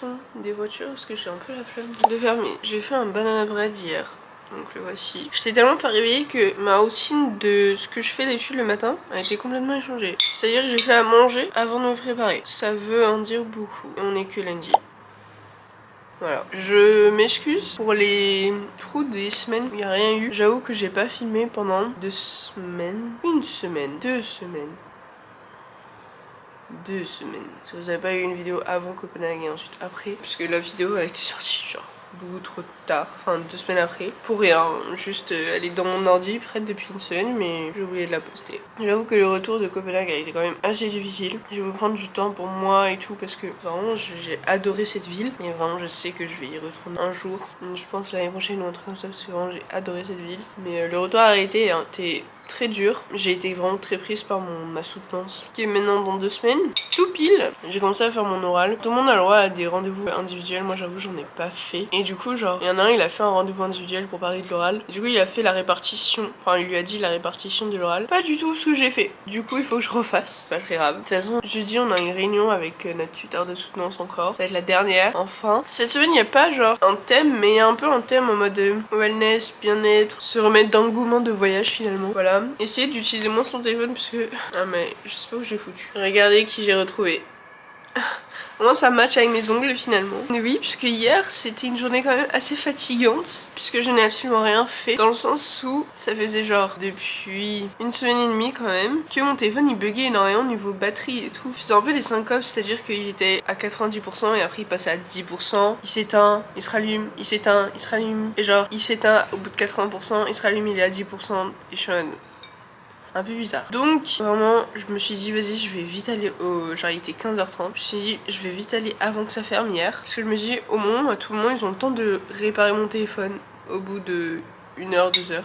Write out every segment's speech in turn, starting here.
son des voitures parce que j'ai un peu la flemme de faire. Mais j'ai fait un banana bread hier. Donc le voici. J'étais tellement pas réveillée que ma routine de ce que je fais d'habitude le matin a été complètement échangée. C'est-à-dire que j'ai fait à manger avant de me préparer. Ça veut en dire beaucoup. On est que lundi. Voilà. Je m'excuse pour les trous des semaines où il n'y a rien eu. J'avoue que j'ai pas filmé pendant 2 semaines. Une semaine. 2 semaines. 2 semaines. Si vous n'avez pas eu une vidéo avant Copenhague et ensuite après. Puisque la vidéo a été sortie genre beaucoup trop tard, enfin 2 semaines après, pour rien, juste elle est dans mon ordi prête depuis une semaine mais j'ai oublié de la poster. J'avoue que le retour de Copenhague a été quand même assez difficile. Je vais prendre du temps pour moi et tout parce que vraiment j'ai adoré cette ville et vraiment je sais que je vais y retourner un jour, je pense l'année prochaine ou un truc comme ça parce que vraiment j'ai adoré cette ville. Mais le retour a été très dur, j'ai été vraiment très prise par ma soutenance qui est maintenant dans 2 semaines. Tout pile, j'ai commencé à faire mon oral. Tout le monde a le droit à des rendez-vous individuels, moi j'avoue j'en ai pas fait. Et du coup genre, il y en a un, il a fait un rendez-vous individuel pour parler de l'oral. Du coup il a fait la répartition, enfin il lui a dit la répartition de l'oral. Pas du tout ce que j'ai fait. Du coup il faut que je refasse, c'est pas très grave. De toute façon, jeudi on a une réunion avec notre tuteur de soutenance encore. Ça va être la dernière, enfin. Cette semaine il n'y a pas genre un thème, mais il y a un peu un thème en mode wellness, bien-être, se remettre d'engouement de voyage finalement. Voilà. Essayez d'utiliser moins son téléphone parce que... Ah mais je sais pas où je l'ai foutu. Regardez qui j'ai retrouvé. Au moins ça match avec mes ongles finalement. Mais oui, puisque hier c'était une journée quand même assez fatigante puisque je n'ai absolument rien fait. Dans le sens où ça faisait genre depuis une semaine et demie quand même que mon téléphone il buguait énormément niveau batterie et tout. Il faisait un peu des syncopes, c'est-à-dire qu'il était à 90% et après il passait à 10%. Il s'éteint, il se rallume, il s'éteint, il se rallume. Et genre il s'éteint au bout de 80%, il se rallume, il est à 10% et je suis en... un peu bizarre. Donc vraiment je me suis dit vas-y je vais vite aller au... genre il était 15h30. Je me suis dit je vais vite aller avant que ça ferme hier. Parce que je me suis dit au moment à tout le monde ils ont le temps de réparer mon téléphone au bout de 1h, 2h.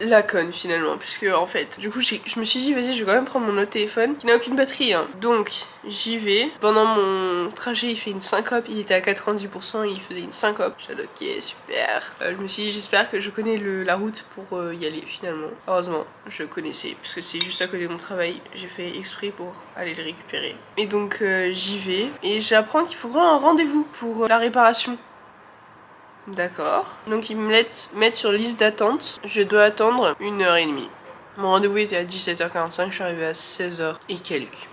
La conne finalement, parce que en fait du coup je me suis dit vas-y je vais quand même prendre mon autre téléphone qui n'a aucune batterie hein. Donc j'y vais, pendant mon trajet il fait une syncope, il était à 90% et il faisait une syncope. J'ai dit ok super, je me suis dit j'espère que je connais la route pour y aller finalement. Heureusement je connaissais parce que c'est juste à côté de mon travail, j'ai fait exprès pour aller le récupérer. Et donc j'y vais et j'apprends qu'il faut prendre un rendez-vous pour la réparation. D'accord. Donc ils me mettent sur liste d'attente. Je dois attendre 1h30. Mon rendez-vous était à 17h45, je suis arrivée à 16h et quelques.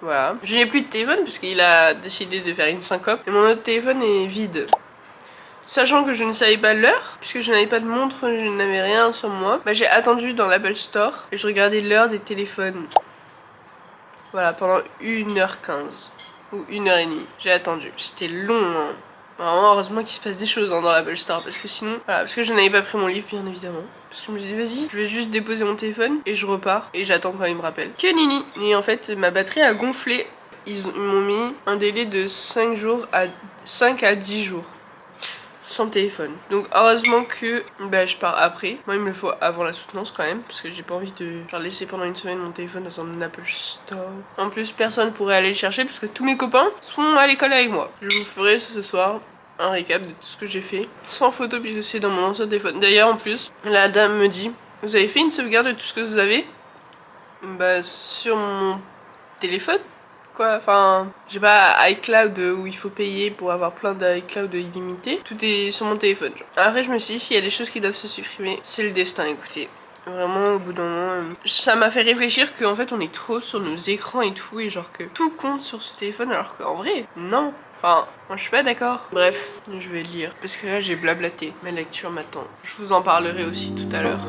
Voilà. Je n'ai plus de téléphone parce qu'il a décidé de faire une syncope. Et mon autre téléphone est vide. Sachant que je ne savais pas l'heure, puisque je n'avais pas de montre, je n'avais rien sur moi. Bah, j'ai attendu dans l'Apple Store et je regardais l'heure des téléphones. Voilà, pendant 1h15 ou 1h30. J'ai attendu. C'était long, hein. Alors, heureusement qu'il se passe des choses hein, dans l'Apple Store parce que sinon... Voilà, parce que je n'avais pas pris mon livre bien évidemment. Parce que je me suis dit vas-y, je vais juste déposer mon téléphone et je repars. Et j'attends quand il me rappelle. Que nini. Et en fait ma batterie a gonflé. Ils m'ont mis un délai de 5 à 10 jours. Sans téléphone. Donc heureusement que bah, je pars après. Moi il me le faut avant la soutenance quand même. Parce que j'ai pas envie de genre, laisser pendant une semaine mon téléphone dans un Apple Store. En plus personne pourrait aller le chercher parce que tous mes copains sont à l'école avec moi. Je vous ferai ce soir un récap de tout ce que j'ai fait. Sans photo puisque c'est dans mon ancien téléphone. D'ailleurs en plus la dame me dit vous avez fait une sauvegarde de tout ce que vous avez? Bah sur mon téléphone. Quoi, enfin, j'ai pas iCloud où il faut payer pour avoir plein d'iCloud illimités. Tout est sur mon téléphone. Genre. Après, je me suis dit, s'il y a des choses qui doivent se supprimer, c'est le destin, écoutez. Vraiment, au bout d'un moment, ça m'a fait réfléchir qu'en fait, on est trop sur nos écrans et tout, et genre que tout compte sur ce téléphone, alors qu'en vrai, non. Enfin, moi je suis pas d'accord. Bref, je vais lire, parce que là j'ai blablaté. Ma lecture m'attend. Je vous en parlerai aussi tout à l'heure.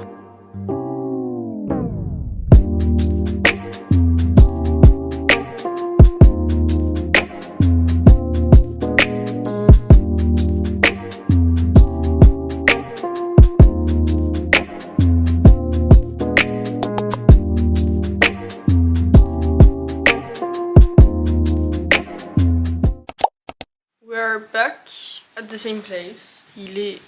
Back at the same place. Il est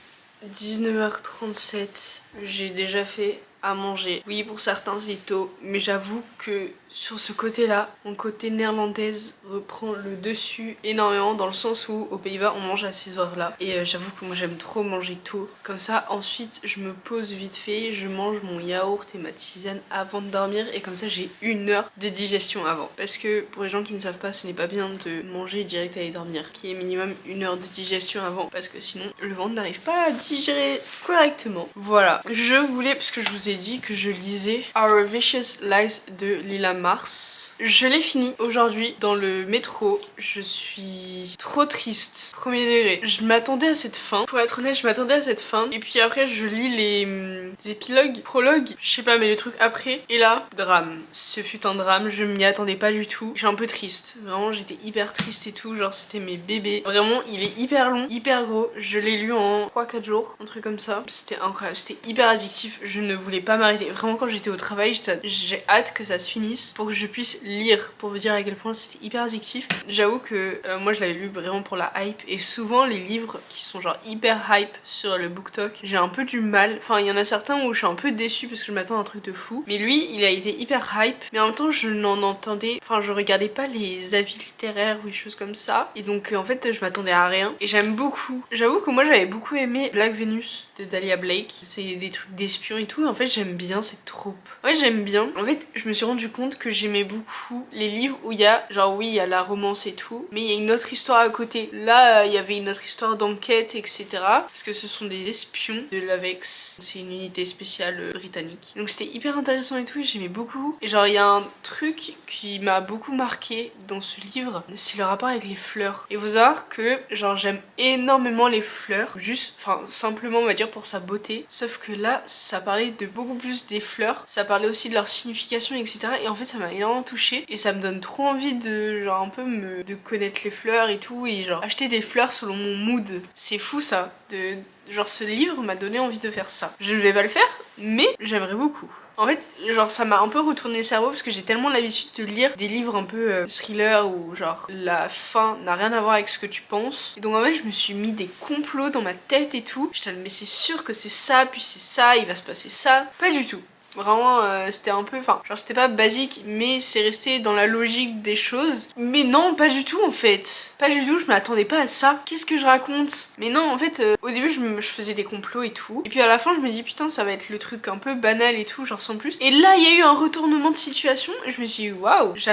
19h37. J'ai déjà fait à manger. Oui, pour certains c'est tôt, mais j'avoue que sur ce côté-là, mon côté néerlandaise reprend le dessus énormément dans le sens où aux Pays-Bas on mange à ces heures-là. Et j'avoue que moi j'aime trop manger tôt. Comme ça, ensuite je me pose vite fait, je mange mon yaourt et ma tisane avant de dormir et comme ça j'ai 1 heure de digestion avant. Parce que pour les gens qui ne savent pas, ce n'est pas bien de manger direct à aller dormir, qu'il y ait minimum 1 heure de digestion avant parce que sinon le ventre n'arrive pas à digérer correctement. Voilà, je voulais, parce que je vous ai dit que je lisais Our Vicious Lies de Lila Mars. Je l'ai fini aujourd'hui dans le métro. Je suis trop triste. Premier degré. Je m'attendais à cette fin. Pour être honnête, je m'attendais à cette fin. Et puis après, je lis les épilogues, prologues, je sais pas, mais les trucs après. Et là, drame. Ce fut un drame. Je m'y attendais pas du tout. Je suis un peu triste. Vraiment, j'étais hyper triste et tout. Genre, c'était mes bébés. Vraiment, il est hyper long, hyper gros. Je l'ai lu en 3-4 jours. Un truc comme ça. C'était incroyable. C'était hyper addictif. Je ne voulais pas m'arrêter. Vraiment, quand j'étais au travail, j'ai hâte que ça se finisse pour que je puisse lire, pour vous dire à quel point c'était hyper addictif. J'avoue que moi je l'avais lu vraiment pour la hype et souvent les livres qui sont genre hyper hype sur le BookTok, j'ai un peu du mal. Enfin il y en a certains où je suis un peu déçue parce que je m'attends à un truc de fou. Mais lui il a été hyper hype mais en même temps je n'en entendais, enfin je regardais pas les avis littéraires ou des choses comme ça. Et donc en fait je m'attendais à rien et j'aime beaucoup. J'avoue que moi j'avais beaucoup aimé Black Venus de Dahlia Blake. C'est des trucs d'espions et tout et en fait j'aime bien cette troupe. Ouais j'aime bien. En fait je me suis rendu compte que j'aimais beaucoup les livres où il y a genre oui il y a la romance et tout mais il y a une autre histoire à côté. Là il y avait une autre histoire d'enquête etc. Parce que ce sont des espions de l'AVEX. C'est une unité spéciale britannique. Donc c'était hyper intéressant et tout et j'aimais beaucoup. Et genre il y a un truc qui m'a beaucoup marqué dans ce livre, c'est le rapport avec les fleurs. Et vous savoir que genre j'aime énormément les fleurs. Juste, enfin simplement on va dire pour sa beauté. Sauf que là ça parlait de beaucoup plus des fleurs. Ça parlait aussi de leur signification etc. Et en fait ça m'a énormément touchée. Et ça me donne trop envie de genre un peu de connaître les fleurs et tout. Et genre acheter des fleurs selon mon mood. C'est fou ça. Genre ce livre m'a donné envie de faire ça. Je ne vais pas le faire mais j'aimerais beaucoup. En fait, genre ça m'a un peu retourné le cerveau parce que j'ai tellement l'habitude de lire des livres un peu thriller où genre la fin n'a rien à voir avec ce que tu penses. Et donc en fait je me suis mis des complots dans ma tête et tout. J'étais mais c'est sûr que c'est ça, puis c'est ça, il va se passer ça. Pas du tout. Vraiment c'était un peu, enfin genre c'était pas basique mais c'est resté dans la logique des choses. Mais non pas du tout en fait. Pas du tout, je m'attendais pas à ça. Qu'est-ce que je raconte? Mais non en fait au début je faisais des complots et tout. Et puis à la fin je me dis putain ça va être le truc un peu banal et tout genre sans plus. Et là il y a eu un retournement de situation et je me suis dit waouh, je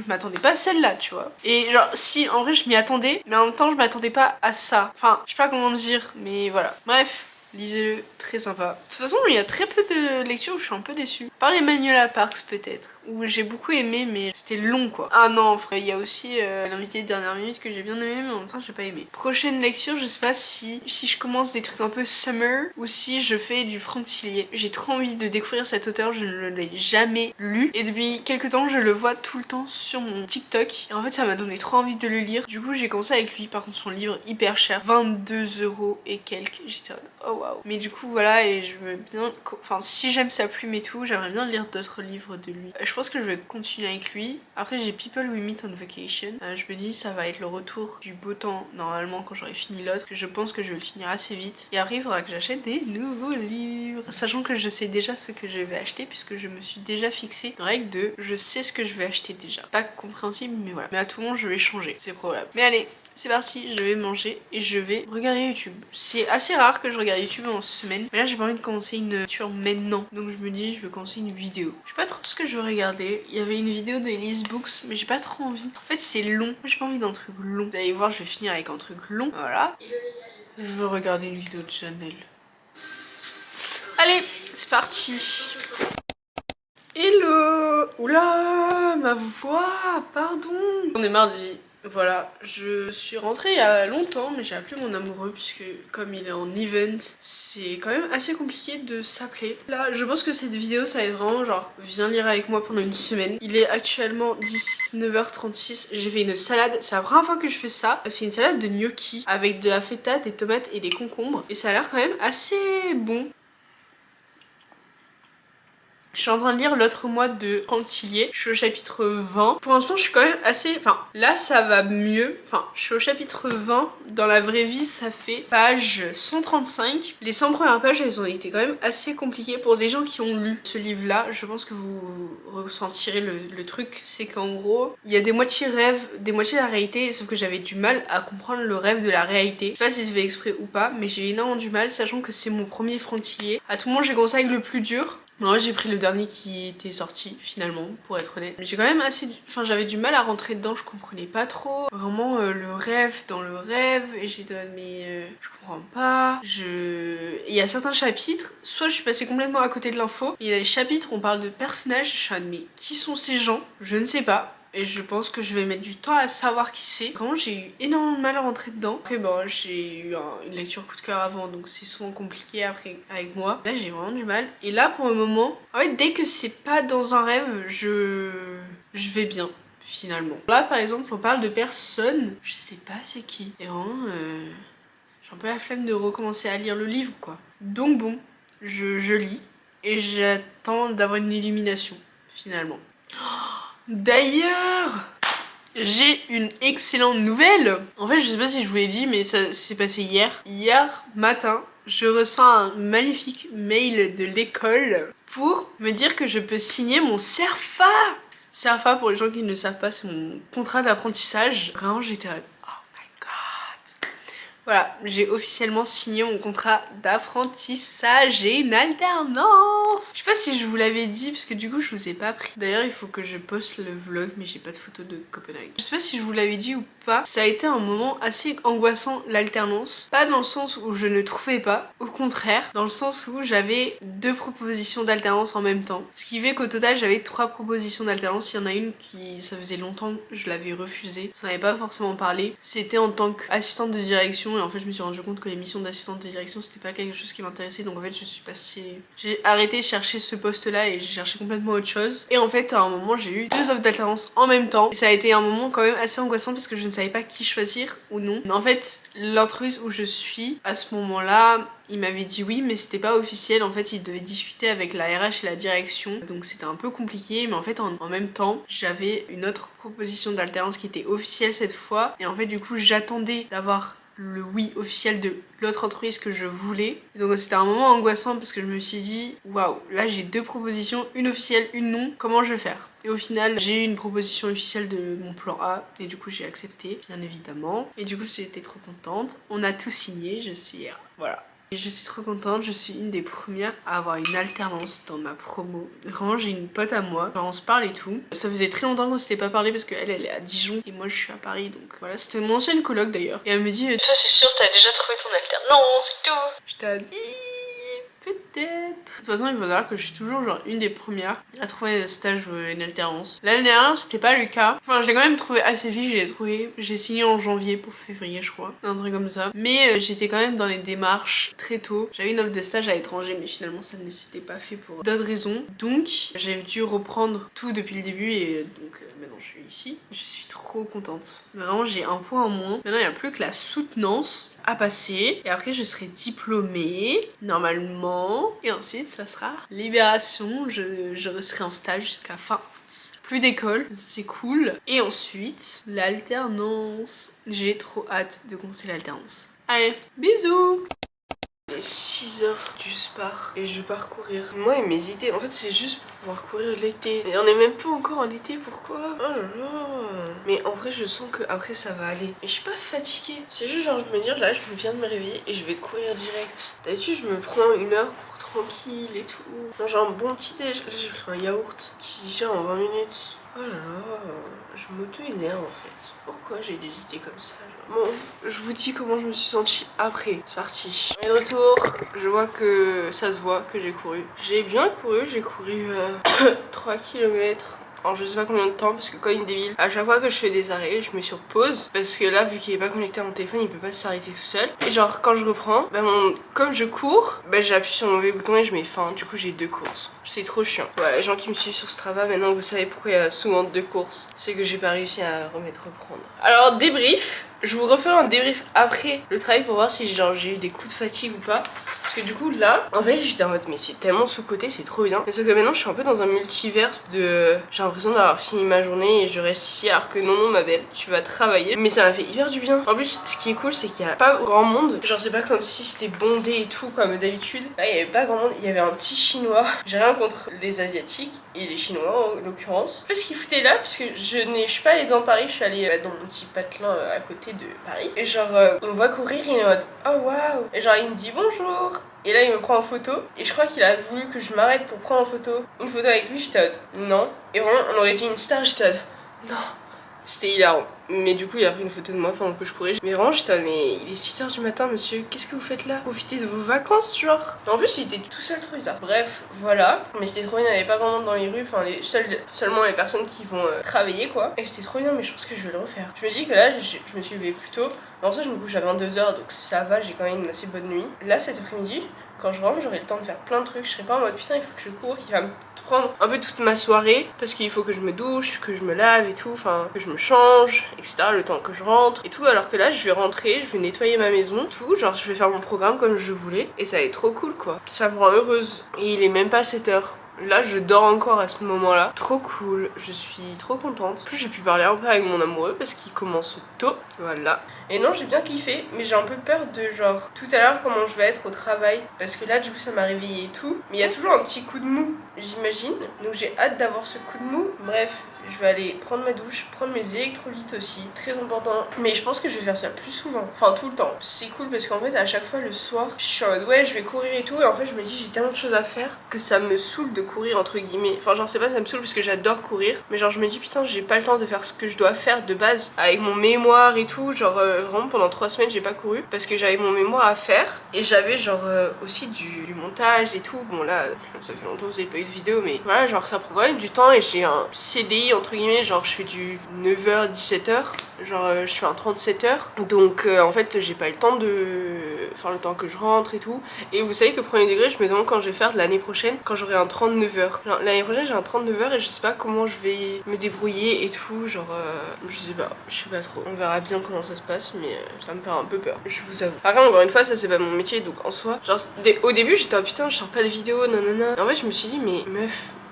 m'attendais pas à celle-là tu vois. Et genre si en vrai je m'y attendais mais en même temps je m'attendais pas à ça. Enfin je sais pas comment dire mais voilà. Bref. Lisez-le, très sympa. De toute façon, il y a très peu de lectures où je suis un peu déçue. Par les Manuela Parks peut-être, où j'ai beaucoup aimé mais c'était long quoi. Ah non, frère, il y a aussi l'invité de dernière minute que j'ai bien aimé mais en même temps j'ai pas aimé. Prochaine lecture, je sais pas si je commence des trucs un peu summer ou si je fais du Francilier. J'ai trop envie de découvrir cet auteur, je ne l'ai jamais lu. Et depuis quelques temps, je le vois tout le temps sur mon TikTok. Et en fait, ça m'a donné trop envie de le lire. Du coup, j'ai commencé avec lui. Par contre, son livre hyper cher, 22 € et quelques. J'étais oh wow. Mais du coup voilà et je veux bien, enfin si j'aime sa plume et tout, j'aimerais bien lire d'autres livres de lui. Je pense que je vais continuer avec lui. Après j'ai People We Meet on Vacation. Je me dis ça va être le retour du beau temps normalement quand j'aurai fini l'autre. Je pense que je vais le finir assez vite. Et après il faudra que j'achète des nouveaux livres. Sachant que je sais déjà ce que je vais acheter puisque je me suis déjà fixé une règle de je sais ce que je vais acheter déjà. Pas compréhensible mais voilà. Mais à tout moment je vais changer, c'est probable. Mais allez, c'est parti, je vais manger et je vais regarder YouTube. C'est assez rare que je regarde YouTube en semaine. Mais là j'ai pas envie de commencer une lecture maintenant. Donc je me dis je vais commencer une vidéo. Je sais pas trop ce que je veux regarder. Il y avait une vidéo de Elise Books mais j'ai pas trop envie. En fait c'est long. Moi j'ai pas envie d'un truc long. Vous allez voir je vais finir avec un truc long. Voilà. Je veux regarder une vidéo de Chanel. Allez, c'est parti. Hello. Oula, ma voix, pardon. On est mardi. Voilà, je suis rentrée il y a longtemps mais j'ai appelé mon amoureux puisque comme il est en event, c'est quand même assez compliqué de s'appeler. Là, je pense que cette vidéo ça va être vraiment genre viens lire avec moi pendant une semaine. Il est actuellement 19h36, j'ai fait une salade, c'est la première fois que je fais ça. C'est une salade de gnocchi avec de la feta, des tomates et des concombres et ça a l'air quand même assez bon. Je suis en train de lire L'autre moi de Franck Tillier. Je suis au chapitre 20. Pour l'instant, je suis quand même assez... Enfin, là, ça va mieux. Enfin, je suis au chapitre 20. Dans la vraie vie, ça fait page 135. Les 100 premières pages, elles ont été quand même assez compliquées pour des gens qui ont lu ce livre-là. Je pense que vous ressentirez le truc. C'est qu'en gros, il y a des moitiés rêves, des moitiés la réalité. Sauf que j'avais du mal à comprendre le rêve de la réalité. Je sais pas si c'est fait exprès ou pas, mais j'ai énormément du mal, sachant que c'est mon premier Franck Tillier. À tout moment, j'ai commencé avec le plus dur. Moi j'ai pris le dernier qui était sorti finalement, pour être honnête. Mais j'ai quand même assez... Enfin j'avais du mal à rentrer dedans, je comprenais pas trop. Vraiment le rêve dans le rêve. Et j'étais mais je comprends pas. Il y a certains chapitres, soit je suis passée complètement à côté de l'info. Il y a des chapitres où on parle de personnages, je suis mais qui sont ces gens? Je ne sais pas. Et je pense que je vais mettre du temps à savoir qui c'est. Vraiment j'ai eu énormément de mal à rentrer dedans. Après bon j'ai eu une lecture coup de cœur avant, donc c'est souvent compliqué après avec moi. Là j'ai vraiment du mal. Et là pour le moment, en fait dès que c'est pas dans un rêve, je vais bien finalement. Là par exemple on parle de personnes, je sais pas c'est qui. Et vraiment j'ai un peu la flemme de recommencer à lire le livre quoi. Donc bon, je lis et j'attends d'avoir une illumination finalement. D'ailleurs, j'ai une excellente nouvelle. En fait, je sais pas si je vous l'ai dit, mais ça s'est passé hier. Hier matin, je reçois un magnifique mail de l'école pour me dire que je peux signer mon CERFA. CERFA, pour les gens qui ne le savent pas, c'est mon contrat d'apprentissage. Vraiment, j'étais oh my god. Voilà, j'ai officiellement signé mon contrat d'apprentissage et une alternance. Je sais pas si je vous l'avais dit parce que du coup je vous ai pas pris. D'ailleurs il faut que je poste le vlog mais j'ai pas de photo de Copenhague. Je sais pas si je vous l'avais dit ou pas. Ça a été un moment assez angoissant l'alternance. Pas dans le sens où je ne trouvais pas. Au contraire, dans le sens où j'avais 2 propositions d'alternance en même temps. Ce qui fait qu'au total j'avais 3 propositions d'alternance. Il y en a une qui, ça faisait longtemps que je l'avais refusée. Je n'en avais pas forcément parlé. C'était en tant qu'assistante de direction et en fait je me suis rendu compte que les missions d'assistante de direction c'était pas quelque chose qui m'intéressait. Donc en fait je suis passée... J'ai arrêté de chercher ce poste là et j'ai cherché complètement autre chose. Et en fait à un moment j'ai eu 2 offres d'alternance en même temps. Et ça a été un moment quand même assez angoissant parce que je ne savais pas qui choisir ou non. Mais en fait l'entreprise où je suis à ce moment là, il m'avait dit oui mais c'était pas officiel. En fait il devait discuter avec la RH et la direction. Donc c'était un peu compliqué. Mais en fait en même temps j'avais une autre proposition d'alternance qui était officielle cette fois. Et en fait du coup j'attendais d'avoir le oui officiel de l'autre entreprise que je voulais. Et donc c'était un moment angoissant parce que je me suis dit waouh, là j'ai 2 propositions, une officielle, une non, comment je vais faire? Et au final j'ai eu une proposition officielle de mon plan A et du coup j'ai accepté bien évidemment. Et du coup j'étais trop contente, on a tout signé, je suis voilà. Et je suis trop contente, je suis une des premières à avoir une alternance dans ma promo. Vraiment j'ai une pote à moi, genre on se parle et tout. Ça faisait très longtemps qu'on s'était pas parlé parce qu'elle elle est à Dijon et moi je suis à Paris, donc voilà. C'était mon ancienne coloc d'ailleurs. Et elle me dit toi c'est sûr t'as déjà trouvé ton alternance et tout. Je t'ai dit peut-être. De toute façon il faut savoir que je suis toujours genre une des premières à trouver un stage ou une alternance. L'année dernière c'était pas le cas. Enfin j'ai quand même trouvé assez vite, je l'ai trouvé. J'ai signé en janvier pour février je crois. Un truc comme ça. Mais j'étais quand même dans les démarches très tôt. J'avais une offre de stage à l'étranger mais finalement ça ne s'était pas fait pour d'autres raisons. Donc j'ai dû reprendre tout depuis le début et donc maintenant je suis ici. Je suis trop contente. Vraiment j'ai un point en moins. Maintenant il n'y a plus que la soutenance à passer et après je serai diplômée normalement et ensuite ça sera libération, je serai en stage jusqu'à fin août. Plus d'école, c'est cool. Et ensuite l'alternance, j'ai trop hâte de commencer l'alternance. Allez, bisous. Il est 6h du spar et je pars courir. Moi et mes idées, en fait c'est juste pour pouvoir courir l'été. Et on est même pas encore en été, pourquoi? Oh là là. Mais en vrai je sens que après ça va aller. Et je suis pas fatiguée. C'est juste genre de me dire là je viens de me réveiller et je vais courir direct. D'habitude je me prends 1 heure pour tranquille et tout. Non, j'ai un bon petit déj. Là j'ai pris un yaourt qui digère en 20 minutes. Oh là là, je m'auto-énerve en fait. Pourquoi j'ai des idées comme ça genre. Bon, je vous dis comment je me suis sentie après. C'est parti. On est de retour. Je vois que ça se voit que j'ai couru. J'ai bien couru, j'ai couru 3 km. Alors je sais pas combien de temps parce que quand il est débile, à chaque fois que je fais des arrêts, je mets sur pause parce que là vu qu'il est pas connecté à mon téléphone, il peut pas s'arrêter tout seul. Et genre quand je reprends, comme je cours, j'appuie sur le mauvais bouton et je mets fin. Du coup j'ai 2 courses. C'est trop chiant. Voilà, les gens qui me suivent sur Strava, maintenant vous savez pourquoi il y a souvent 2 courses. C'est que j'ai pas réussi à reprendre. Alors débrief. Je vous referai un débrief après le travail pour voir si genre j'ai eu des coups de fatigue ou pas. Parce que du coup là, en fait j'étais en mode mais c'est tellement sous-côté, c'est trop bien. Mais sauf que maintenant je suis un peu dans un multiverse de... J'ai l'impression d'avoir fini ma journée et je reste ici alors que non ma belle, tu vas travailler. Mais ça m'a fait hyper du bien. En plus ce qui est cool c'est qu'il y a pas grand monde. Genre c'est pas comme si c'était bondé et tout comme d'habitude. Là il y avait pas grand monde, il y avait un petit chinois. J'ai rien contre les asiatiques et les chinois en l'occurrence. En fait ce qu'ils foutaient là, parce que je suis pas allée dans Paris, je suis allée dans mon petit patelin à côté de Paris. Et genre il me voit courir, il est en mode oh waouh. Et genre il me dit bonjour. Et là il me prend en photo et je crois qu'il a voulu que je m'arrête pour prendre une photo avec lui. J'étais en mode non. Et vraiment on aurait dit une star, j'étais en mode non. C'était hilarant. Mais du coup il a pris une photo de moi pendant que je courais. Mais vraiment j'étais en mode mais il est 6h du matin monsieur, qu'est-ce que vous faites là? Profitez de vos vacances genre. Et en plus il était tout seul, trop bizarre. Bref voilà. Mais c'était trop bien, il n'y avait pas grand monde dans les rues. Enfin seulement les personnes qui vont travailler quoi. Et c'était trop bien mais je pense que je vais le refaire. Je me dis que là je me suis levée plus tôt. En fait je me couche à 22h donc ça va, j'ai quand même une assez bonne nuit. Là cet après-midi quand je rentre j'aurai le temps de faire plein de trucs. Je serai pas en mode putain il faut que je cours, qu'il va me prendre un peu toute ma soirée parce qu'il faut que je me douche, que je me lave et tout, enfin que je me change, etc. le temps que je rentre et tout. Alors que là je vais rentrer, je vais nettoyer ma maison, tout, genre je vais faire mon programme comme je voulais et ça va être trop cool quoi. Ça me rend heureuse et il est même pas 7h. Là je dors encore à ce moment là. Trop cool, je suis trop contente. En plus j'ai pu parler un peu avec mon amoureux parce qu'il commence tôt. Voilà. Et non j'ai bien kiffé mais j'ai un peu peur de genre tout à l'heure comment je vais être au travail. Parce que là du coup ça m'a réveillée et tout. Mais il y a toujours un petit coup de mou j'imagine. Donc j'ai hâte d'avoir ce coup de mou. Bref. Je vais aller prendre ma douche, prendre mes électrolytes aussi, très important. Mais je pense que je vais faire ça plus souvent, enfin tout le temps. C'est cool parce qu'en fait à chaque fois le soir, je suis en mode ouais je vais courir et tout. Et en fait je me dis j'ai tellement de choses à faire que ça me saoule de courir entre guillemets. Enfin genre c'est pas ça me saoule parce que j'adore courir. Mais genre je me dis putain j'ai pas le temps de faire ce que je dois faire de base avec mon mémoire et tout. Genre vraiment pendant 3 semaines j'ai pas couru parce que j'avais mon mémoire à faire. Et j'avais genre aussi du montage et tout. Bon là ça fait longtemps que vous avez pas eu de vidéo mais voilà genre ça prend quand même du temps. Et j'ai un CDI entre guillemets, genre je fais du 9h 17h, genre je fais un 37h, donc en fait j'ai pas le temps de faire le temps que je rentre et tout. Et vous savez que premier degré je me demande quand je vais faire de l'année prochaine quand j'aurai un 39h. L'année prochaine j'ai un 39h et je sais pas comment je vais me débrouiller et tout, genre je sais pas trop, on verra bien comment ça se passe mais ça me fait un peu peur, je vous avoue. Après encore une fois ça c'est pas mon métier donc en soi genre au début j'étais oh putain je sors pas de vidéo nanana. Et en fait je me suis dit mais meuf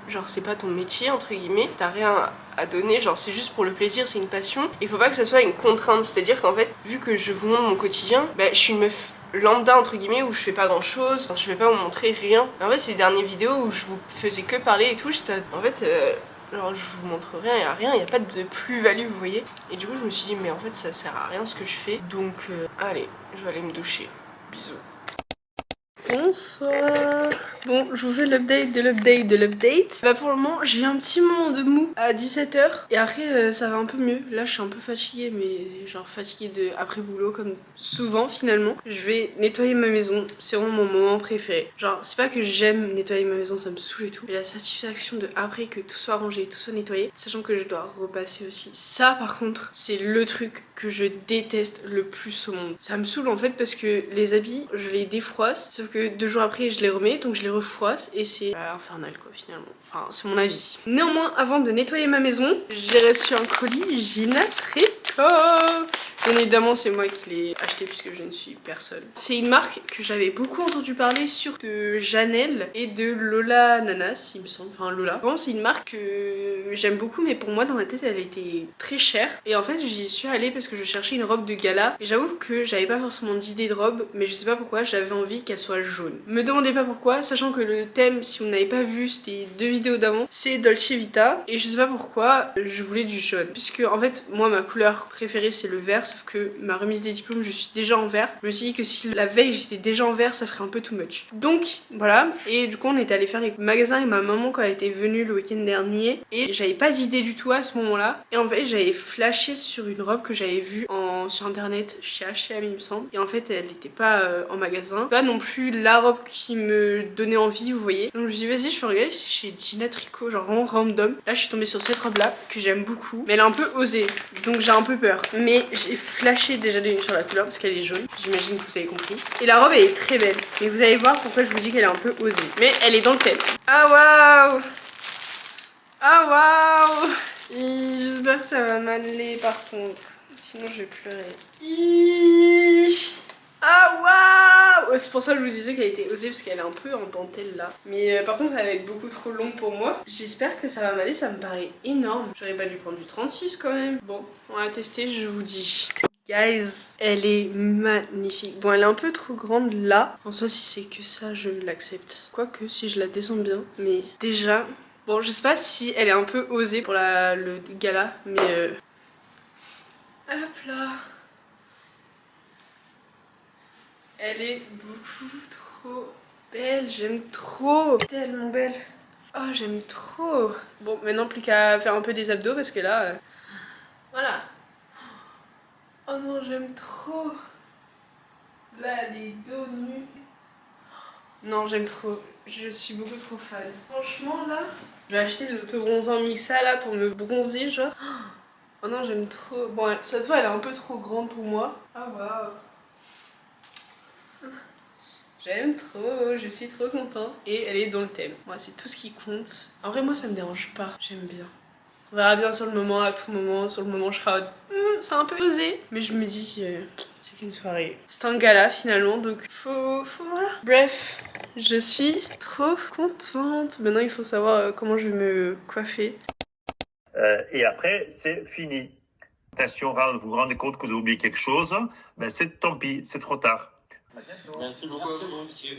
genre c'est pas ton métier entre guillemets, t'as rien à donner, genre c'est juste pour le plaisir, c'est une passion. Il faut pas que ça soit une contrainte, c'est à dire qu'en fait vu que je vous montre mon quotidien, bah je suis une meuf lambda entre guillemets où je fais pas grand chose, enfin, je vais pas vous montrer rien. En fait ces dernières vidéos où je vous faisais que parler et tout, j'étais en fait genre je vous montre rien, y a pas de plus-value vous voyez. Et du coup je me suis dit mais en fait ça sert à rien ce que je fais, donc allez je vais aller me doucher, bisous. Bonsoir. Bon, je vous fais l'update de l'update de l'update. Bah pour le moment, j'ai eu un petit moment de mou à 17h. Et après, ça va un peu mieux. Là, je suis un peu fatiguée, mais genre fatiguée de après boulot, comme souvent finalement. Je vais nettoyer ma maison. C'est vraiment mon moment préféré. Genre, c'est pas que j'aime nettoyer ma maison, ça me saoule et tout. Mais la satisfaction de après que tout soit rangé, tout soit nettoyé, sachant que je dois repasser aussi. Ça, par contre, c'est le truc que je déteste le plus au monde. Ça me saoule en fait parce que les habits, je les défroisse. Sauf que 2 jours après, je les remets, donc je les refroisse et c'est infernal quoi finalement. Enfin, c'est mon avis. Néanmoins, avant de nettoyer ma maison, j'ai reçu un colis Gina Tricot. Bien évidemment, c'est moi qui l'ai acheté puisque je ne suis personne. C'est une marque que j'avais beaucoup entendu parler sur de Janelle et de Lola Nanas, il me semble. Enfin, Lola. Bon, c'est une marque que j'aime beaucoup, mais pour moi, dans ma tête, elle était très chère. Et en fait, j'y suis allée parce que je cherchais une robe de gala. Et j'avoue que j'avais pas forcément d'idée de robe, mais je sais pas pourquoi, j'avais envie qu'elle soit jaune. Me demandez pas pourquoi, sachant que le thème, si vous n'avez pas vu, c'était 2 vidéos d'avant, c'est Dolce Vita. Et je sais pas pourquoi, je voulais du jaune. Puisque, en fait, moi, ma couleur préférée, c'est le vert. Sauf que ma remise des diplômes, je suis déjà en vert. Je me suis dit que si la veille j'étais déjà en vert, ça ferait un peu too much. Donc voilà, et du coup on était allé faire les magasins avec ma maman quand elle était venue le week-end dernier. Et j'avais pas d'idée du tout à ce moment-là. Et en fait j'avais flashé sur une robe que j'avais vue sur internet chez H&M il me semble. Et en fait elle n'était pas en magasin. Pas non plus la robe qui me donnait envie, vous voyez. Donc je me suis dit vas-y je vais regarder si chez Gina Tricot, genre vraiment random. Là je suis tombée sur cette robe là que j'aime beaucoup. Mais elle est un peu osée, donc j'ai un peu peur. Mais j'ai flashé déjà de sur la couleur parce qu'elle est jaune, j'imagine que vous avez compris. Et la robe elle est très belle. Et vous allez voir pourquoi je vous dis qu'elle est un peu osée. Mais elle est dans le thème. Ah waouh. Ah waouh. J'espère que ça va m'aller par contre. Sinon je vais pleurer. Ah waouh. c'est pour ça que je vous disais qu'elle était osée parce qu'elle est un peu en dentelle là. Mais par contre elle va être beaucoup trop longue pour moi. J'espère que ça va m'aller, ça me paraît énorme. J'aurais pas dû prendre du 36 quand même. Bon, on va tester, je vous dis. Guys, elle est magnifique. Bon, elle est un peu trop grande là. En soi, si c'est que ça, je l'accepte. Quoique, si je la descends bien. Mais déjà, bon, je sais pas si elle est un peu osée pour le gala, mais hop là. Elle est beaucoup trop belle, j'aime trop. Tellement belle. Oh, j'aime trop. Bon, maintenant plus qu'à faire un peu des abdos parce que là, voilà. Oh non, j'aime trop. Là, les dos nus. Non, j'aime trop. Je suis beaucoup trop fan. Franchement, là, je vais acheter l'autobronzant Mixa là pour me bronzer, genre. Oh non, j'aime trop. Bon, ça se voit, elle est un peu trop grande pour moi. Ah waouh. J'aime trop, je suis trop contente. Et elle est dans le thème. Moi, c'est tout ce qui compte. En vrai, moi, ça me dérange pas. J'aime bien. On verra bien sur le moment, à tout moment. Sur le moment, je serai en mode, c'est un peu osé. Mais je me dis, c'est qu'une soirée. C'est un gala finalement, donc faut voilà. Bref, je suis trop contente. Maintenant, il faut savoir comment je vais me coiffer. Et après, c'est fini. Attention, vous vous rendez compte que vous avez oublié quelque chose, ben c'est tant pis, c'est trop tard. Merci beaucoup à vous, monsieur.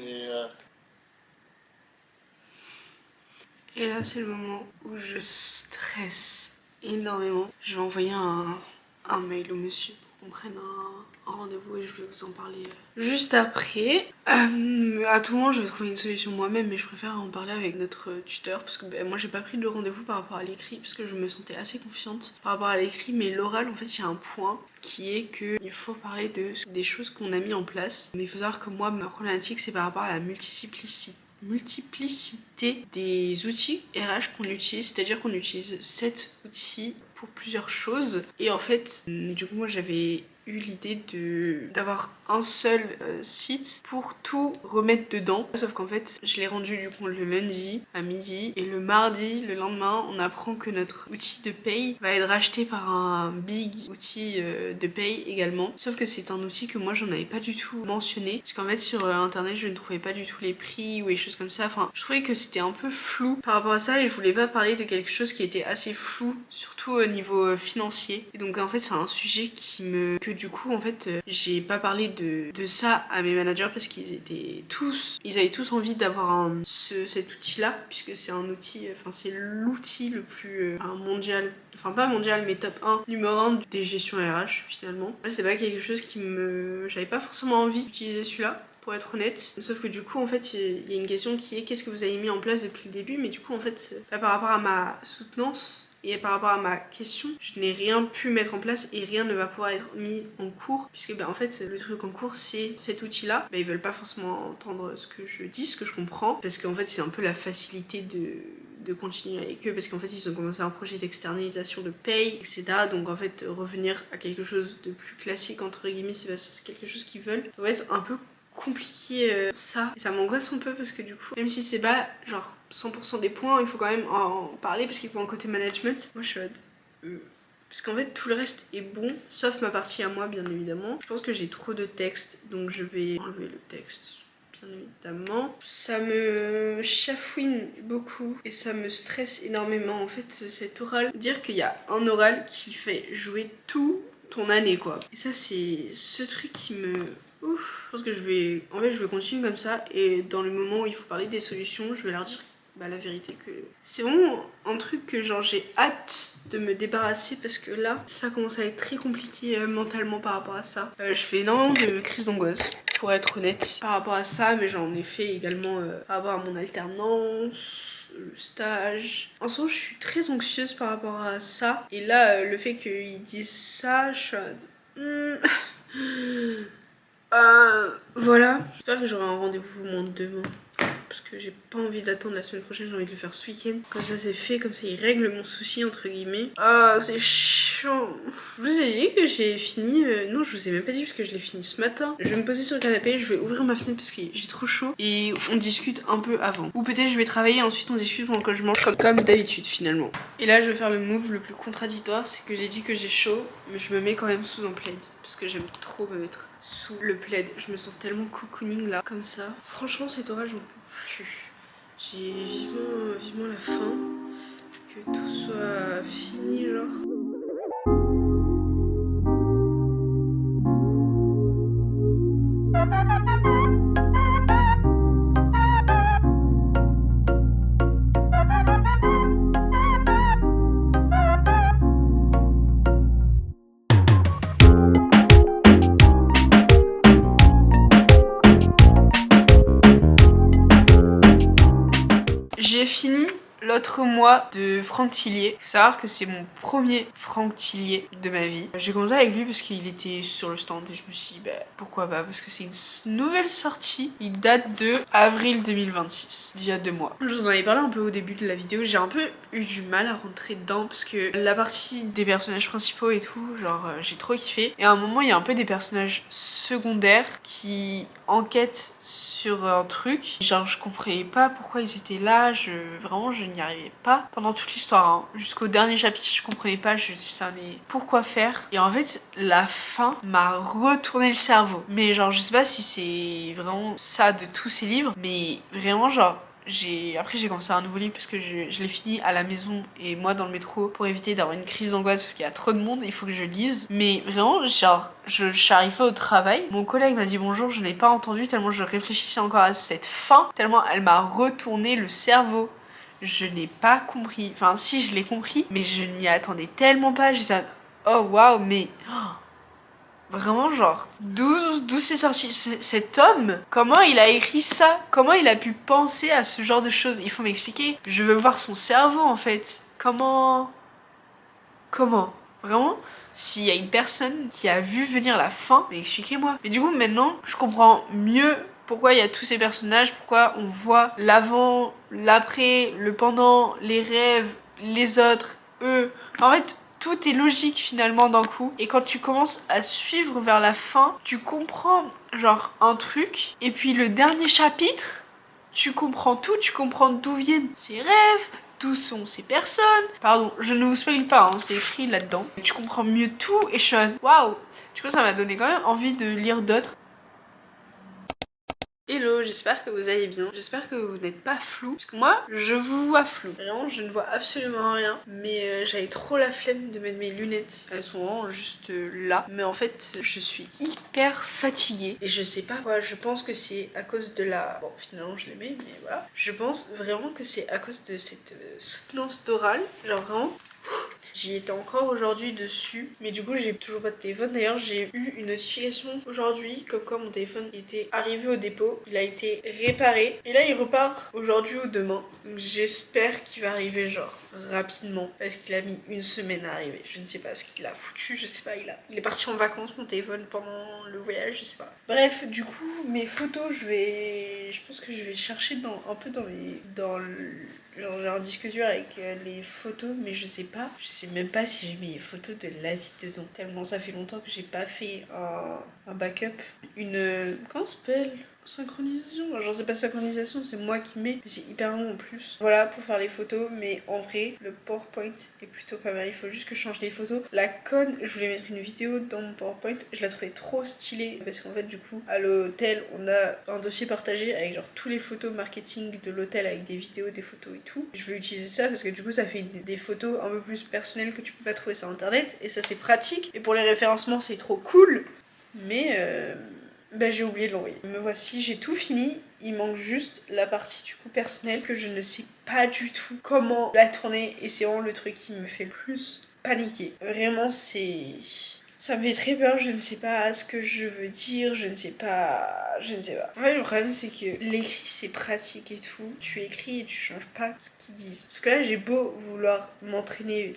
Et là, c'est le moment où je stresse énormément. Je vais envoyer un mail au monsieur pour qu'on prenne un rendez-vous et je vais vous en parler juste après. À tout moment, je vais trouver une solution moi-même, mais je préfère en parler avec notre tuteur parce que moi, j'ai pas pris de rendez-vous par rapport à l'écrit parce que je me sentais assez confiante par rapport à l'écrit, mais l'oral, en fait, il y a un point qui est qu'il faut parler des choses qu'on a mis en place. Mais il faut savoir que moi, ma problématique, c'est par rapport à la multiplicité des outils RH qu'on utilise, c'est-à-dire qu'on utilise 7 outils pour plusieurs choses et en fait du coup moi j'avais eu l'idée d'avoir un seul site pour tout remettre dedans, sauf qu'en fait je l'ai rendu du coup le lundi à midi et le mardi, le lendemain, on apprend que notre outil de paye va être racheté par un big outil de paye également, sauf que c'est un outil que moi j'en avais pas du tout mentionné parce qu'en fait sur internet je ne trouvais pas du tout les prix ou les choses comme ça, enfin je trouvais que c'était un peu flou par rapport à ça et je voulais pas parler de quelque chose qui était assez flou, surtout au niveau financier, et donc en fait c'est un sujet que du coup en fait j'ai pas parlé de ça à mes managers parce qu'ils avaient tous envie d'avoir cet outil là puisque c'est un outil, enfin c'est l'outil le plus mondial, enfin pas mondial mais top 1, numéro 1 des gestions RH finalement. Moi c'est pas quelque chose j'avais pas forcément envie d'utiliser celui-là pour être honnête, sauf que du coup en fait il y a une question qui est qu'est-ce que vous avez mis en place depuis le début, mais du coup en fait par rapport à ma soutenance et par rapport à ma question, je n'ai rien pu mettre en place et rien ne va pouvoir être mis en cours puisque en fait le truc en cours c'est cet outil là, ils veulent pas forcément entendre ce que je dis, ce que je comprends, parce qu'en fait c'est un peu la facilité de continuer avec eux parce qu'en fait ils ont commencé un projet d'externalisation de paye, etc. Donc en fait revenir à quelque chose de plus classique entre guillemets, c'est quelque chose qu'ils veulent. Ça va être un peu compliqué ça, et ça m'angoisse un peu parce que du coup même si c'est pas genre 100% des points, il faut quand même en parler parce qu'il faut un côté management. Moi je suis parce qu'en fait tout le reste est bon sauf ma partie à moi bien évidemment. Je pense que j'ai trop de texte donc je vais enlever le texte bien évidemment. Ça me chafouine beaucoup et ça me stresse énormément en fait cet oral. Dire qu'il y a un oral qui fait jouer tout ton année quoi. Et ça c'est ce truc qui me... Ouf, je pense que je vais continuer comme ça et dans le moment où il faut parler des solutions, je vais leur dire la vérité que c'est vraiment un truc que genre j'ai hâte de me débarrasser parce que là ça commence à être très compliqué mentalement par rapport à ça. Je fais énormément de crises d'angoisse pour être honnête par rapport à ça, mais j'en ai fait également par rapport à mon alternance, le stage. En ce moment je suis très anxieuse par rapport à ça et là le fait qu'ils disent ça, je suis voilà, j'espère que j'aurai un rendez-vous au moins demain parce que j'ai pas envie d'attendre la semaine prochaine, j'ai envie de le faire ce week-end. Comme ça c'est fait, comme ça il règle mon souci entre guillemets. Ah c'est chiant. Je vous ai dit que j'ai fini, non je vous ai même pas dit parce que je l'ai fini ce matin. Je vais me poser sur le canapé, je vais ouvrir ma fenêtre parce que j'ai trop chaud et on discute un peu avant. Ou peut-être je vais travailler, ensuite on discute pendant que je mange comme d'habitude finalement. Et là je vais faire le move le plus contradictoire, c'est que j'ai dit que j'ai chaud, mais je me mets quand même sous un plaid parce que j'aime trop me mettre sous le plaid. Je me sens tellement cocooning là, comme ça. Franchement cet oral j'en peux plus. J'ai vivement la fin, que tout soit fini genre. J'ai fini l'autre mois de Franck Tillier. Faut savoir que c'est mon premier Franck Tillier de ma vie. J'ai commencé avec lui parce qu'il était sur le stand et je me suis dit bah pourquoi pas, parce que c'est une nouvelle sortie. Il date de avril 2026, d'il y a 2 mois. Je vous en avais parlé un peu au début de la vidéo, j'ai un peu eu du mal à rentrer dedans parce que la partie des personnages principaux et tout, genre j'ai trop kiffé. Et à un moment il y a un peu des personnages secondaires qui enquêtent sur un truc. Genre je comprenais pas pourquoi ils étaient là, vraiment je n'y arrivais pas pendant toute l'histoire, hein. Jusqu'au dernier chapitre je comprenais pas, je me disais putain mais pourquoi faire. Et en fait la fin m'a retourné le cerveau. Mais genre je sais pas si c'est vraiment ça de tous ces livres, mais vraiment genre après j'ai commencé un nouveau livre parce que je l'ai fini à la maison et moi dans le métro pour éviter d'avoir une crise d'angoisse parce qu'il y a trop de monde, il faut que je lise. Mais vraiment genre je suis arrivée au travail, mon collègue m'a dit bonjour, je n'ai pas entendu tellement je réfléchissais encore à cette fin, tellement elle m'a retourné le cerveau. Je n'ai pas compris, enfin si je l'ai compris mais je ne m'y attendais tellement pas, j'étais oh waouh mais... Vraiment genre, d'où c'est sorti cet homme? Comment il a écrit ça? Comment il a pu penser à ce genre de choses? Il faut m'expliquer. Je veux voir son cerveau en fait. Comment? Vraiment? S'il y a une personne qui a vu venir la fin, mais expliquez-moi. Mais du coup maintenant, je comprends mieux pourquoi il y a tous ces personnages, pourquoi on voit l'avant, l'après, le pendant, les rêves, les autres, eux. En fait, tout est logique finalement d'un coup. Et quand tu commences à suivre vers la fin, tu comprends genre un truc. Et puis le dernier chapitre, tu comprends tout, tu comprends d'où viennent ces rêves, d'où sont ces personnes. Pardon, je ne vous spoil pas, hein, c'est écrit là-dedans. Tu comprends mieux tout et je suis waouh. Du coup ça m'a donné quand même envie de lire d'autres. Hello, j'espère que vous allez bien, j'espère que vous n'êtes pas flou, parce que moi je vous vois flou, vraiment je ne vois absolument rien, mais j'avais trop la flemme de mettre mes lunettes, elles sont vraiment juste là, mais en fait je suis hyper fatiguée, et je sais pas quoi, je pense que c'est à cause de la... Bon finalement je les mets, mais voilà, je pense vraiment que c'est à cause de cette soutenance d'oral, genre vraiment... J'y étais encore aujourd'hui dessus, mais du coup j'ai toujours pas de téléphone. D'ailleurs j'ai eu une notification aujourd'hui comme quoi mon téléphone était arrivé au dépôt, il a été réparé et là il repart aujourd'hui ou demain. Donc j'espère qu'il va arriver genre rapidement parce qu'il a mis 1 semaine à arriver. Je ne sais pas ce qu'il a foutu, je sais pas, il est parti en vacances mon téléphone pendant le voyage, je sais pas. Bref, du coup mes photos je pense que je vais chercher un peu dans le... Genre j'ai un disque dur avec les photos, mais je sais même pas si j'ai mis les photos de l'Asie dedans. Tellement ça fait longtemps que j'ai pas fait un backup. Comment ça s'appelle? Synchronisation, genre c'est pas synchronisation, c'est moi qui mets, c'est hyper long en plus. Voilà pour faire les photos, mais en vrai le PowerPoint est plutôt pas mal, il faut juste que je change les photos. La conne, je voulais mettre une vidéo dans mon PowerPoint, je la trouvais trop stylée parce qu'en fait du coup à l'hôtel on a un dossier partagé avec genre tous les photos marketing de l'hôtel avec des vidéos, des photos et tout. Je veux utiliser ça parce que du coup ça fait des photos un peu plus personnelles que tu peux pas trouver sur internet et ça c'est pratique et pour les référencements c'est trop cool, mais bah j'ai oublié de l'envoyer. Me voici, j'ai tout fini. Il manque juste la partie du coup personnelle que je ne sais pas du tout comment la tourner et c'est vraiment le truc qui me fait le plus paniquer. Vraiment c'est Ça me fait très peur, je ne sais pas ce que je veux dire, je ne sais pas. En fait, le problème c'est que l'écrit c'est pratique et tout. Tu écris et tu changes pas ce qu'ils disent. Parce que là, j'ai beau vouloir m'entraîner,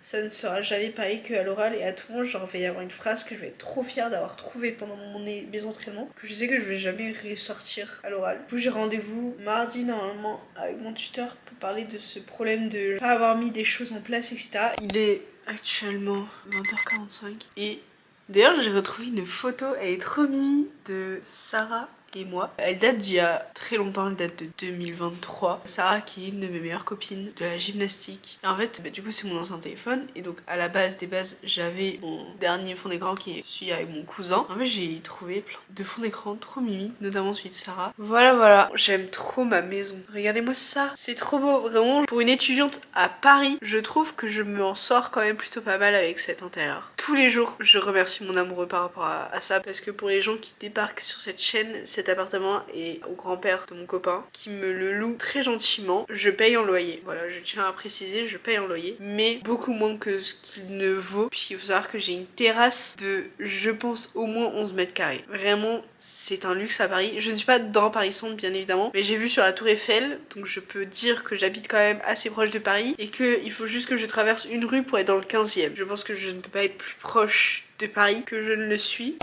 ça ne sera jamais pareil qu'à l'oral et à tout moment, genre, il va y avoir une phrase que je vais être trop fière d'avoir trouvée pendant mes entraînements, que je sais que je vais jamais ressortir à l'oral. Du coup, j'ai rendez-vous mardi normalement avec mon tuteur pour parler de ce problème de pas avoir mis des choses en place, etc. Il est actuellement 20h45 et d'ailleurs j'ai retrouvé une photo, elle est trop mimi, de Sarah et moi. Elle date d'il y a très longtemps, elle date de 2023. Sarah qui est une de mes meilleures copines de la gymnastique. Et en fait, du coup c'est mon ancien téléphone et donc à la base des bases j'avais mon dernier fond d'écran qui est celui avec mon cousin. En fait j'ai trouvé plein de fonds d'écran trop mimi, notamment celui de Sarah. Voilà, j'aime trop ma maison. Regardez-moi ça, c'est trop beau, vraiment. Pour une étudiante à Paris, je trouve que je m'en sors quand même plutôt pas mal avec cet intérieur. Tous les jours, je remercie mon amoureux par rapport à ça parce que pour les gens qui débarquent sur cette chaîne, cet appartement est au grand-père de mon copain qui me le loue très gentiment. Je paye en loyer, voilà, je tiens à préciser, je paye en loyer, mais beaucoup moins que ce qu'il ne vaut, puisqu'il faut savoir que j'ai une terrasse de, je pense, au moins 11 mètres carrés. Vraiment, c'est un luxe à Paris. Je ne suis pas dans Paris Centre, bien évidemment, mais j'ai vu sur la Tour Eiffel, donc je peux dire que j'habite quand même assez proche de Paris et qu'il faut juste que je traverse une rue pour être dans le 15e. Je pense que je ne peux pas être plus proche de Paris que je ne le suis.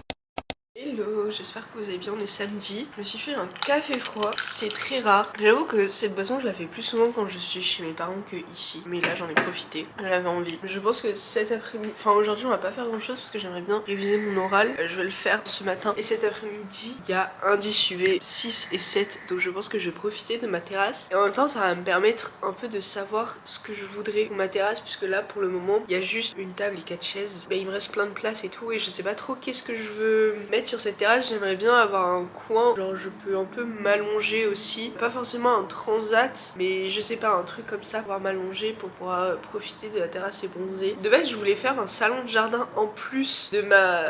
Hello, j'espère que vous allez bien, on est samedi. Je me suis fait un café froid, c'est très rare. J'avoue que cette boisson je la fais plus souvent quand je suis chez mes parents que ici. Mais là j'en ai profité, j'avais envie. Je pense que cet après-midi, enfin aujourd'hui on va pas faire grand chose parce que j'aimerais bien réviser mon oral. Je vais le faire ce matin. Et cet après-midi, il y a indice UV 6 et 7. Donc je pense que je vais profiter de ma terrasse. Et en même temps ça va me permettre un peu de savoir ce que je voudrais pour ma terrasse. Puisque là pour le moment, il y a juste une table et 4 chaises. Il me reste plein de place et tout. Et je sais pas trop qu'est-ce que je veux mettre sur cette terrasse. J'aimerais bien avoir un coin, genre je peux un peu m'allonger aussi, pas forcément un transat, mais je sais pas, un truc comme ça, pouvoir m'allonger pour pouvoir profiter de la terrasse et bronzer. De base je voulais faire un salon de jardin en plus de ma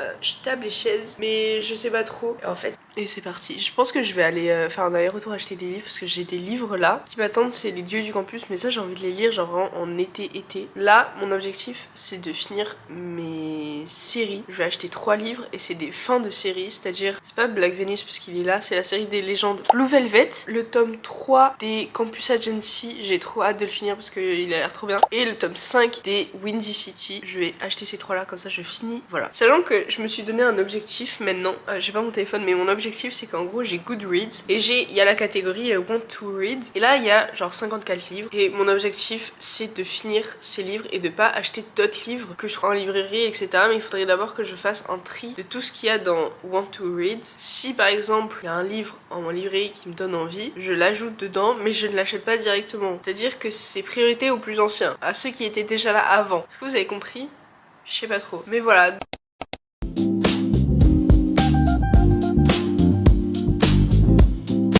table et chaise, mais je sais pas trop. Et en fait, et c'est parti. Je pense que je vais aller faire un aller-retour acheter des livres parce que j'ai des livres là qui m'attendent, c'est les dieux du campus, mais ça j'ai envie de les lire genre vraiment en été. Là mon objectif c'est de finir mes séries. Je vais acheter 3 livres et c'est des fins de séries, c'est-à-dire c'est pas Black Venus parce qu'il est là, c'est la série des légendes Blue Velvet, le tome 3 des Campus Agency, j'ai trop hâte de le finir parce qu'il a l'air trop bien, et le tome 5 des Windy City. Je vais acheter ces 3 là, comme ça je finis, voilà. Sachant que je me suis donné un objectif maintenant, j'ai pas mon téléphone mais mon objectif c'est qu'en gros j'ai Goodreads et il y a la catégorie Want to Read et là il y a genre 54 livres et mon objectif c'est de finir ces livres et de pas acheter d'autres livres que je serai en librairie etc, mais il faudrait d'abord que je fasse un tri de tout ce qu'il y a dans Want to Read. Si par exemple il y a un livre en librairie qui me donne envie, je l'ajoute dedans mais je ne l'achète pas directement, c'est à dire que c'est priorité aux plus anciens, à ceux qui étaient déjà là avant. Est-ce que vous avez compris? Je sais pas trop, mais voilà.